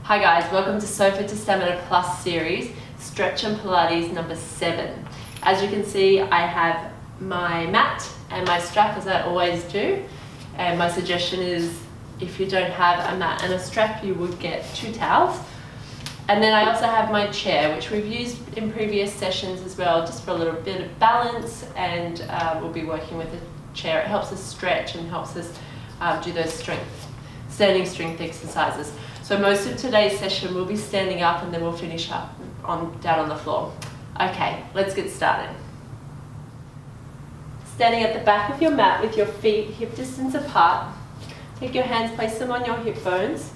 Hi guys, welcome to Sofa to Stamina Plus series, Stretch and Pilates number 7. As you can see, I have my mat and my strap as I always do. And my suggestion is if you don't have a mat and a strap, you would get 2 towels. And then I also have my chair, which we've used in previous sessions as well, just for a little bit of balance, and we'll be working with a chair. It helps us stretch and helps us do those standing strength exercises. So most of today's session will be standing up, and then we'll finish up down on the floor. Okay, let's get started. Standing at the back of your mat with your feet hip distance apart. Take your hands, place them on your hip bones.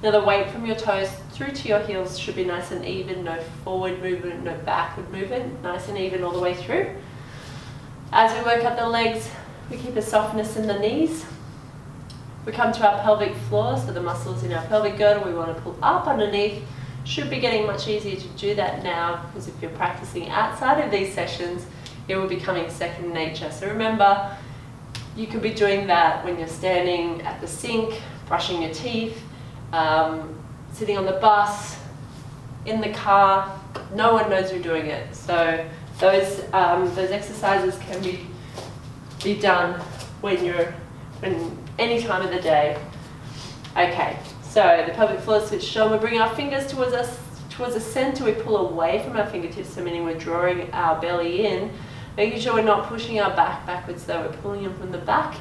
Now the weight from your toes through to your heels should be nice and even, no forward movement, no backward movement, nice and even all the way through. As we work up the legs, we keep a softness in the knees. We come to our pelvic floor, so the muscles in our pelvic girdle we want to pull up underneath. Should be getting much easier to do that now, because if you're practicing outside of these sessions, it will be becoming second nature. So remember, you could be doing that when you're standing at the sink, brushing your teeth, sitting on the bus, in the car. No one knows you're doing it. So those exercises can be done when any time of the day. Okay, so the pelvic floor is switched on. We bring our fingers towards the center. We pull away from our fingertips, so meaning we're drawing our belly in, making sure we're not pushing our back backwards though. We're pulling in from the back,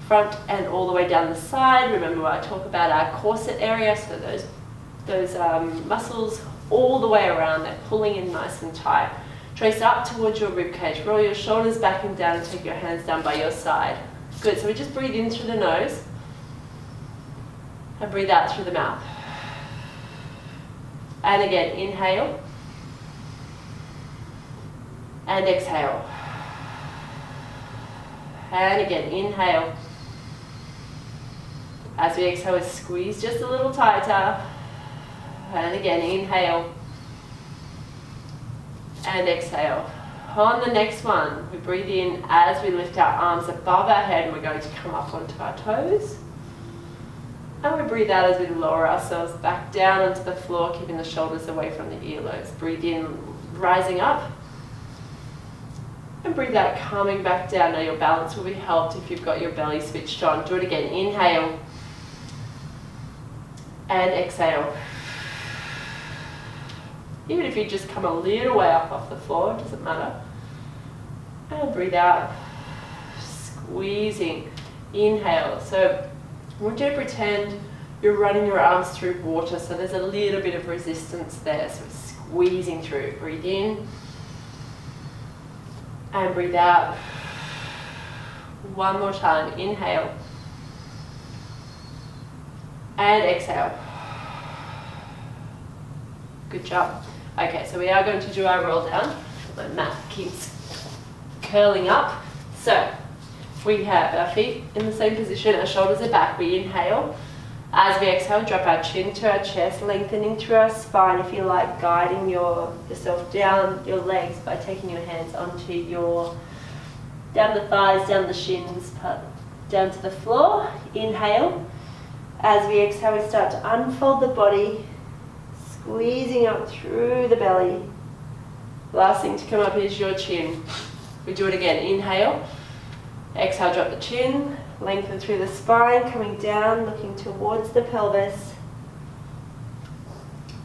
front, and all the way down the side. Remember I talk about our corset area, so those muscles all the way around, they're pulling in nice and tight. Trace up towards your rib cage. Roll your shoulders back and down, and take your hands down by your side. Good, so we just breathe in through the nose and breathe out through the mouth. And again, inhale and exhale. And again, inhale. As we exhale, we squeeze just a little tighter. And again, inhale and exhale. On the next one, we breathe in as we lift our arms above our head, and we're going to come up onto our toes. And we breathe out as we lower ourselves back down onto the floor, keeping the shoulders away from the earlobes. Breathe in, rising up. And breathe out, coming back down. Now your balance will be helped if you've got your belly switched on. Do it again. Inhale. And exhale. Even if you just come a little way up off the floor, it doesn't matter. And breathe out, squeezing. Inhale. So I want you to pretend you're running your arms through water, so there's a little bit of resistance there. So squeezing through. Breathe in. And breathe out. One more time. Inhale. And exhale. Good job. Okay, so we are going to do our roll down. My mat keeps curling up. So we have our feet in the same position, our shoulders are back. We inhale. As we exhale, drop our chin to our chest, lengthening through our spine. If you like, guiding yourself down your legs by taking your hands onto down the thighs, down the shins, down to the floor. Inhale. As we exhale, we start to unfold the body, squeezing up through the belly. Last thing to come up is your chin. We do it again. Inhale. Exhale, drop the chin. Lengthen through the spine, coming down, looking towards the pelvis.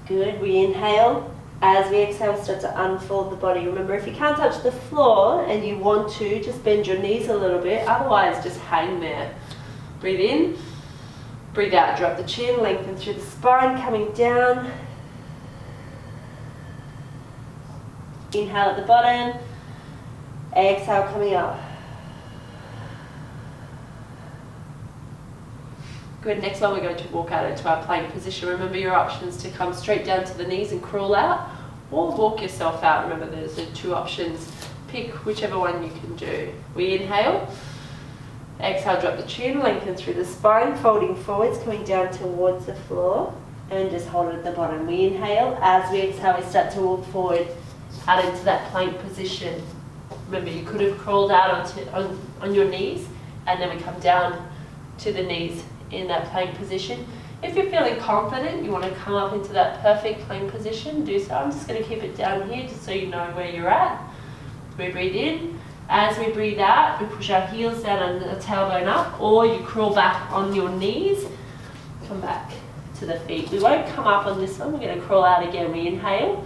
Good. We inhale. As we exhale, start to unfold the body. Remember, if you can't touch the floor and you want to, just bend your knees a little bit. Otherwise, just hang there. Breathe in. Breathe out. Drop the chin. Lengthen through the spine, coming down. Inhale at the bottom, exhale coming up. Good, next one we're going to walk out into our plank position. Remember your options to come straight down to the knees and crawl out, or walk yourself out. Remember there's the 2 options, pick whichever one you can do. We inhale, exhale, drop the chin, lengthen through the spine, folding forwards, coming down towards the floor, and just hold it at the bottom. We inhale, as we exhale we start to walk forward out into that plank position. Remember, you could have crawled out on your knees, and then we come down to the knees in that plank position. If you're feeling confident, you want to come up into that perfect plank position, do so. I'm just going to keep it down here just so you know where you're at. We breathe in. As we breathe out, we push our heels down and the tailbone up, or you crawl back on your knees, come back to the feet. We won't come up on this one, we're going to crawl out again. We inhale.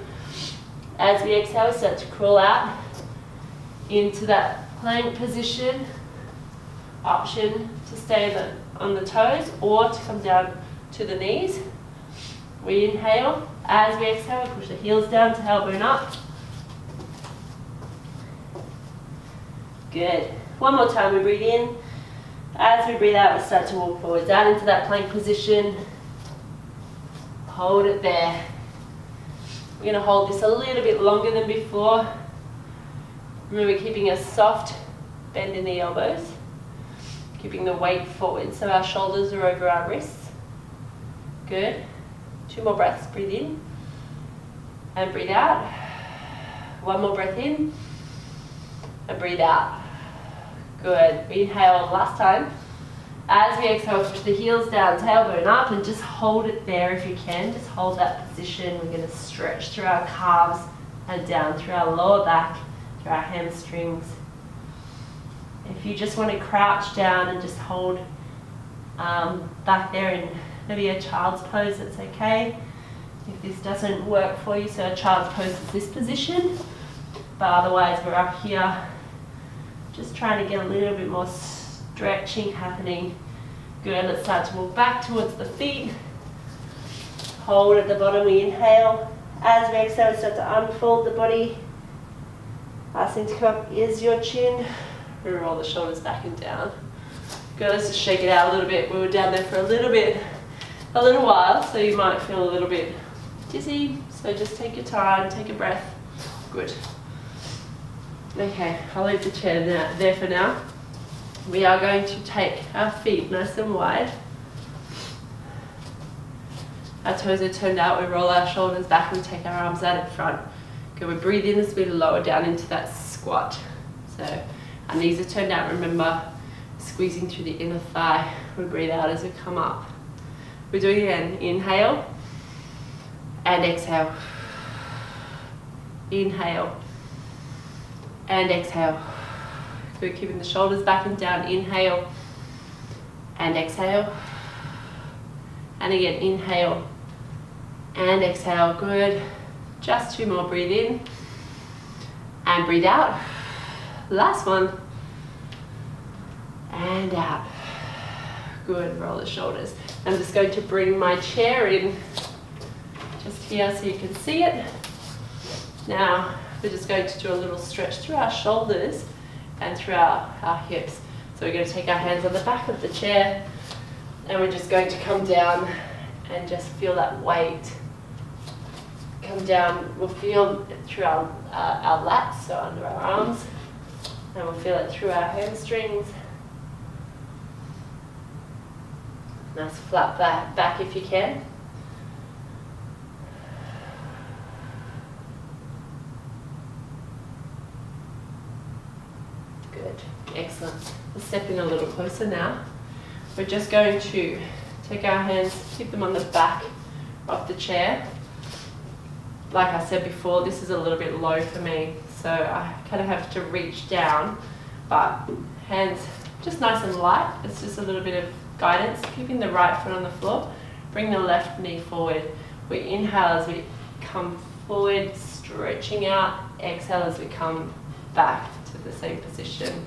As we exhale, we start to crawl out into that plank position. Option to stay on the toes or to come down to the knees. We inhale. As we exhale, we push the heels down, tailbone up. Good. One more time, we breathe in. As we breathe out, we start to walk forward, down into that plank position. Hold it there. We're going to hold this a little bit longer than before. Remember, keeping a soft bend in the elbows. Keeping the weight forward so our shoulders are over our wrists. Good. 2 more breaths. Breathe in and breathe out. 1 more breath in and breathe out. Good. We inhale last time. As we exhale, push the heels down, tailbone up, and just hold it there if you can. Just hold that position. We're going to stretch through our calves and down through our lower back, through our hamstrings. If you just want to crouch down and just hold back there in maybe a child's pose, that's okay. If this doesn't work for you, so a child's pose is this position. But otherwise, we're up here, just trying to get a little bit more stretching happening. Good, let's start to walk back towards the feet. Hold at the bottom, we inhale. As we exhale, we start to unfold the body. Last thing to come up is your chin. We roll the shoulders back and down. Good, let's just shake it out a little bit. We were down there for a little while, so you might feel a little bit dizzy. So just take your time, take a breath. Good. Okay, I'll leave the chair there for now. We are going to take our feet nice and wide. Our toes are turned out, we roll our shoulders back and take our arms out in front. Good, we breathe in as we lower down into that squat. So our knees are turned out, remember, squeezing through the inner thigh. We breathe out as we come up. We're doing it again. Inhale and exhale. Inhale and exhale. Good, keeping the shoulders back and down. Inhale and exhale. And again, inhale and exhale. Good. Just 2 more. Breathe in and breathe out. Last one. And out. Good, roll the shoulders. I'm just going to bring my chair in just here so you can see it. Now, we're just going to do a little stretch through our shoulders and through our hips. So we're going to take our hands on the back of the chair and we're just going to come down and just feel that weight. Come down, we'll feel it through our lats, so under our arms, and we'll feel it through our hamstrings. Nice flat back if you can. Good, excellent. We're stepping a little closer now. We're just going to take our hands, keep them on the back of the chair. Like I said before, this is a little bit low for me, so I kind of have to reach down, but hands just nice and light. It's just a little bit of guidance, keeping the right foot on the floor. Bring the left knee forward. We inhale as we come forward, stretching out. Exhale as we come back to the same position.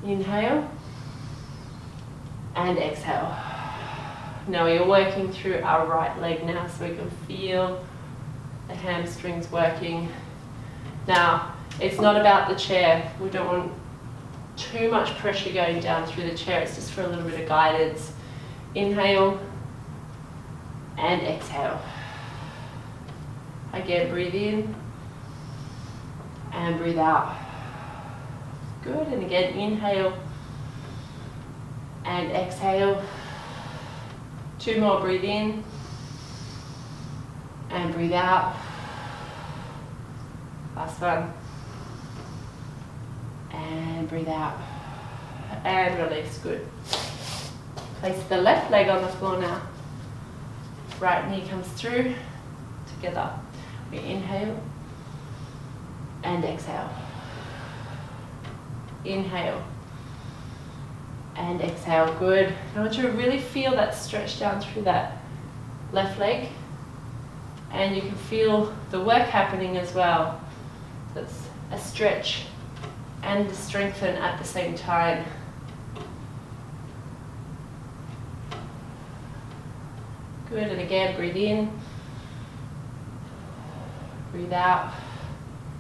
Inhale and exhale. Now we're working through our right leg now, so we can feel the hamstrings working. Now, it's not about the chair. We don't want too much pressure going down through the chair. It's just for a little bit of guidance. Inhale and exhale. Again, breathe in and breathe out. Good, and again, inhale and exhale. 2 more, breathe in and breathe out. Last one. And breathe out. And release, good. Place the left leg on the floor now. right knee comes through, together. We inhale and exhale. Inhale and exhale. Good. I want you to really feel that stretch down through that left leg, and you can feel the work happening as well. That's a stretch and strengthen at the same time. Good, and again, breathe in, breathe out.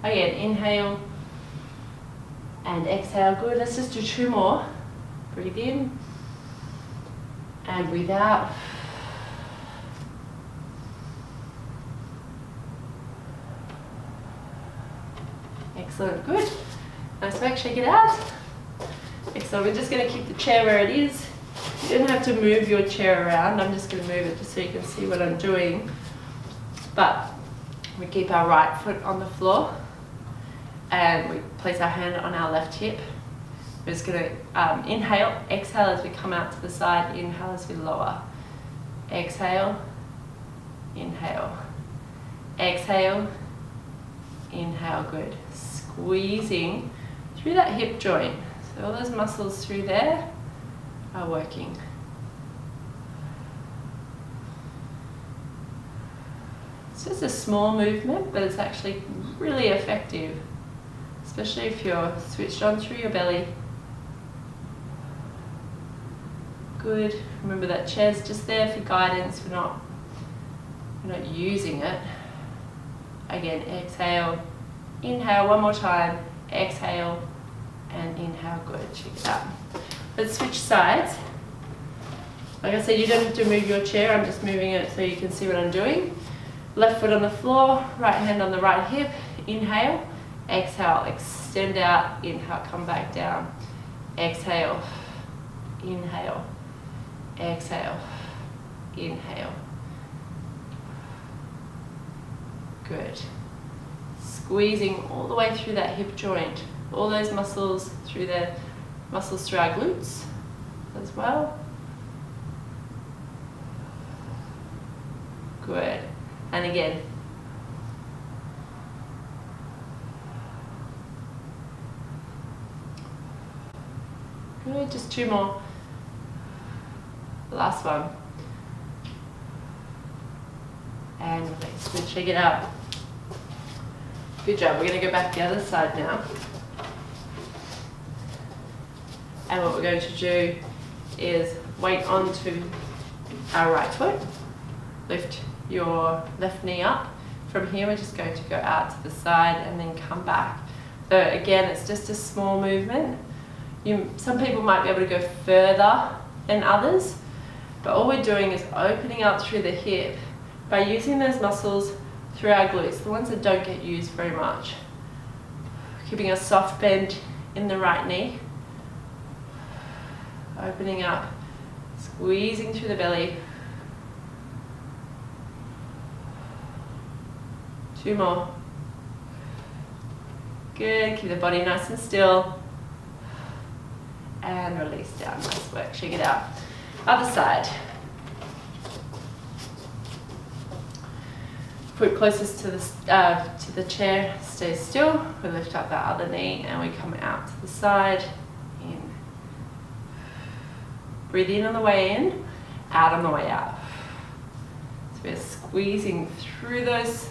Again, inhale and exhale. Good, let's just do 2 more. Breathe in and breathe out. Excellent, good. Nice work, shake it out. Excellent, we're just going to keep the chair where it is. You don't have to move your chair around. I'm just going to move it just so you can see what I'm doing. But we keep our right foot on the floor and we place our hand on our left hip. We're just going to inhale, exhale as we come out to the side, inhale as we lower. Exhale, inhale, exhale, inhale, good. Squeezing through that hip joint. So all those muscles through there are working. It's just a small movement, but it's actually really effective, especially if you're switched on through your belly. Good. Remember that chair's just there for guidance. We're not using it. Again, exhale, inhale, one more time, exhale, and inhale, good. Check it out. Let's switch sides. Like I said, you don't have to move your chair, I'm just moving it so you can see what I'm doing. Left foot on the floor, right hand on the right hip, inhale, exhale, extend out, inhale, come back down, exhale, inhale, exhale, inhale. Good. Squeezing all the way through that hip joint, all those muscles through our glutes as well. Good. And again. Good, just 2 more. The last one. And release. Good, shake it out. Good job. We're going to go back the other side now. And what we're going to do is weight onto our right foot. Lift your left knee up. From here, we're just going to go out to the side and then come back. So again, it's just a small movement. Some people might be able to go further than others, but all we're doing is opening up through the hip by using those muscles through our glutes, the ones that don't get used very much. Keeping a soft bend in the right knee. Opening up, squeezing through the belly. 2 more. Good, keep the body nice and still. And release down, nice work, shake it out. Other side. Foot closest to the chair, stay still. We lift up that other knee and we come out to the side. In. Breathe in on the way in, out on the way out. So we're squeezing through those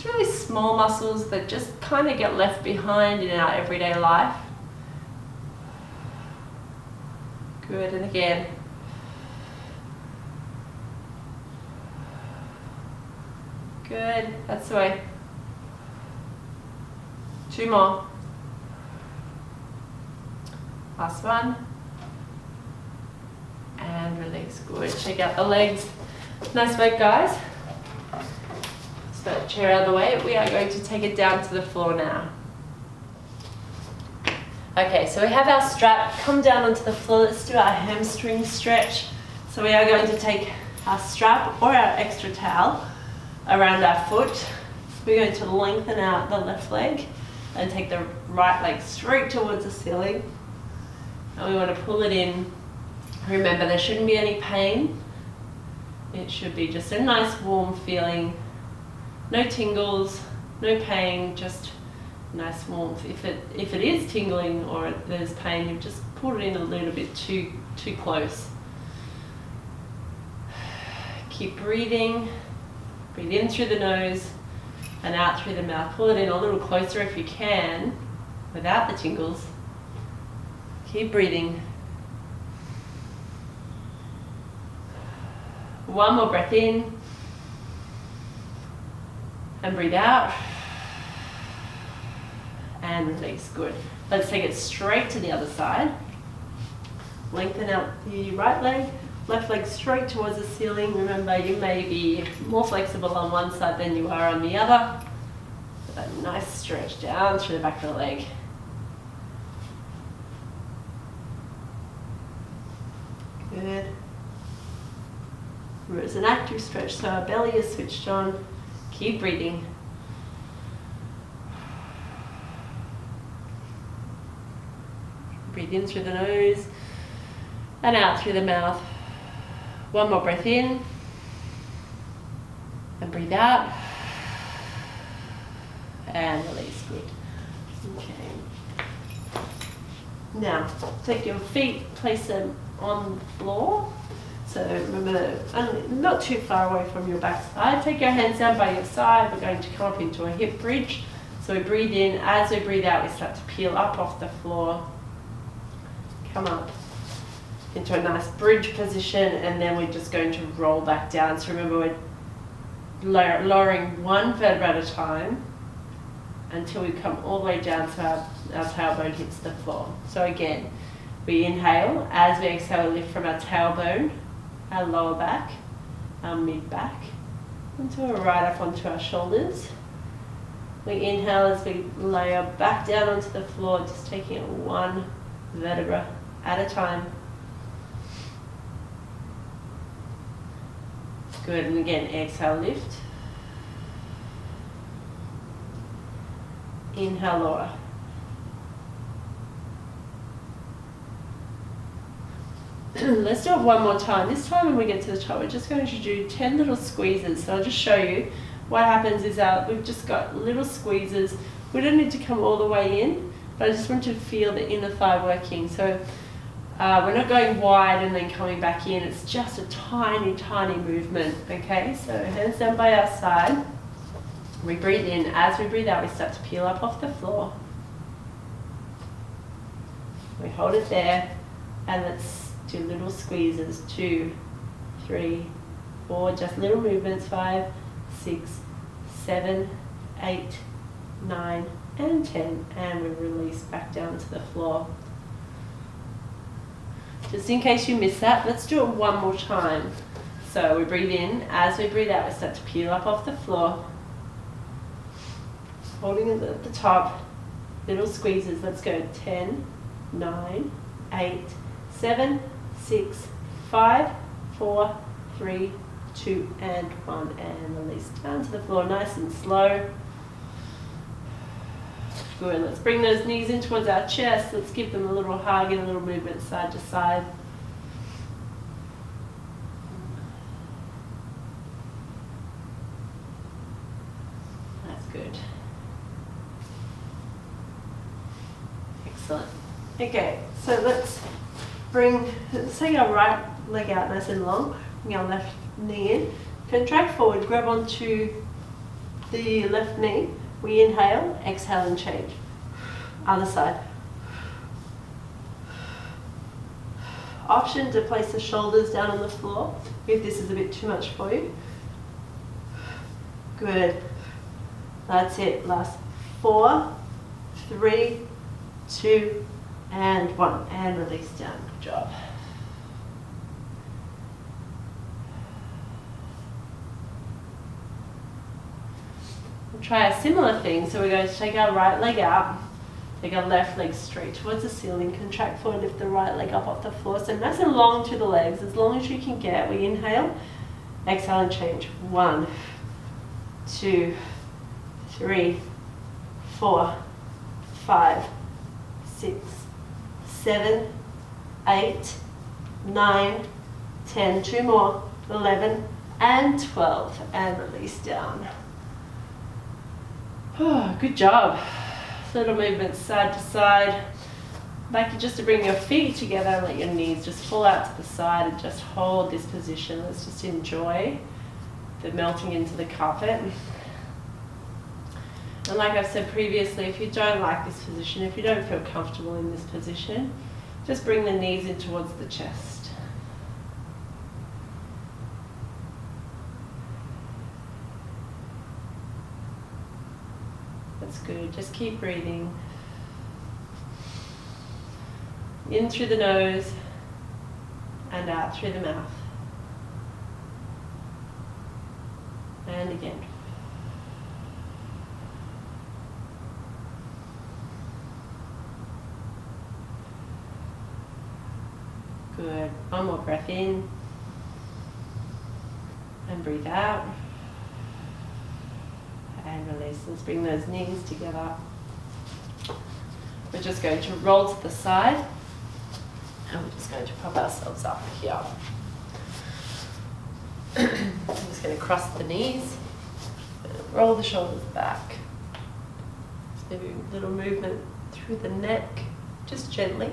really small muscles that just kind of get left behind in our everyday life. Good, and again. Good, that's the way. 2 more. Last one. And release, good. Check out the legs. Nice work, guys. So that chair out of the way. We are going to take it down to the floor now. Okay, so we have our strap. Come down onto the floor. Let's do our hamstring stretch. So we are going to take our strap or our extra towel around our foot. We're going to lengthen out the left leg and take the right leg straight towards the ceiling. And we want to pull it in. Remember, there shouldn't be any pain. It should be just a nice warm feeling. No tingles, no pain, just nice warmth. If it is tingling or there's pain, you've just pulled it in a little bit too close. Keep breathing. Breathe in through the nose and out through the mouth. Pull it in a little closer if you can, without the tingles. Keep breathing. One more breath in. And breathe out. And release. Good. Let's take it straight to the other side. Lengthen out the right leg. Left leg straight towards the ceiling. Remember, you may be more flexible on one side than you are on the other. A nice stretch down through the back of the leg. Good. It's an active stretch, so our belly is switched on. Keep breathing. Breathe in through the nose and out through the mouth. One more breath in and breathe out and release. Good. Okay. Now take your feet, place them on the floor. So remember, not too far away from your back side. Take your hands down by your side. We're going to come up into a hip bridge. So we breathe in. As we breathe out, we start to peel up off the floor. Come up into a nice bridge position, and then we're just going to roll back down. So remember, we're lowering one vertebra at a time until we come all the way down so our tailbone hits the floor. So again, we inhale. As we exhale, we lift from our tailbone, our lower back, our mid back, until we're right up onto our shoulders. We inhale as we layer back down onto the floor, just taking it one vertebra at a time. Good, and again, exhale, lift. Inhale, lower. Let's do it one more time. This time when we get to the top, we're just going to do 10 little squeezes. So I'll just show you what happens is we've just got little squeezes. We don't need to come all the way in, but I just want you to feel the inner thigh working. So we're not going wide and then coming back in. It's just a tiny, tiny movement, okay? So hands down by our side. We breathe in. As we breathe out, we start to peel up off the floor. We hold it there, and let's do little squeezes. 2, 3, 4, just little movements. 5, 6, 7, 8, 9, and 10. And we release back down to the floor. Just in case you missed that, let's do it one more time. So we breathe in. As we breathe out, we start to peel up off the floor. Holding it at the top. Little squeezes. Let's go. 10, 9, 8, 7, 6, 5, 4, 3, 2, and 1. And release down to the floor, nice and slow. Good. Let's bring those knees in towards our chest. Let's give them a little hug and a little movement side to side. That's good. Excellent. Okay, so let's take our right leg out nice and long. Bring our left knee in. Contract forward, grab onto the left knee. We inhale, exhale and change. Other side. Option to place the shoulders down on the floor if this is a bit too much for you. Good. That's it. Last 4, 3, 2, and 1. And release down. Good job. Try a similar thing. So we're going to take our right leg out, take our left leg straight towards the ceiling, contract forward, lift the right leg up off the floor. So nice and long through the legs, as long as you can get. We inhale, exhale and change. 1, 2, 3, 4, 5, 6, 7, 8, 9, 10. 2 more. 11, and 12, and release down. Oh, good job. Little movements side to side. I'd like you just to bring your feet together and let your knees just fall out to the side and just hold this position. Let's just enjoy the melting into the carpet. And like I've said previously, if you don't like this position, if you don't feel comfortable in this position, just bring the knees in towards the chest. That's good. Just keep breathing. In through the nose and out through the mouth. And again. Good. One more breath in. And breathe out. And release. Let's bring those knees together. We're just going to roll to the side. And we're just going to prop ourselves up here. I'm just going to cross the knees. Roll the shoulders back. Just maybe a little movement through the neck, just gently.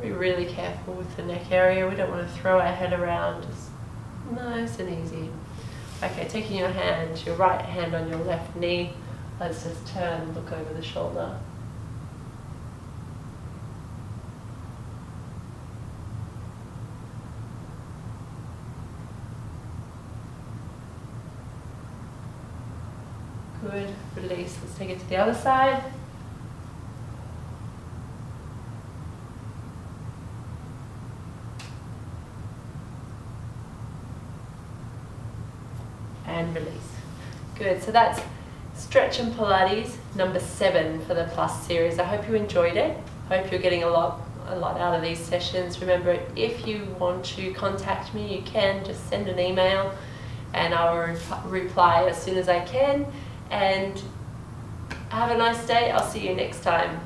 Be really careful with the neck area. We don't want to throw our head around. Just nice and easy. Okay, taking your right hand on your left knee. Let's just turn and look over the shoulder. Good. Release. Let's take it to the other side. And release. Good. So that's Stretch and Pilates number 7 for the Plus series. I hope you enjoyed it. Hope you're getting a lot out of these sessions. Remember, if you want to contact me, you can just send an email and I will reply as soon as I can. And have a nice day. I'll see you next time.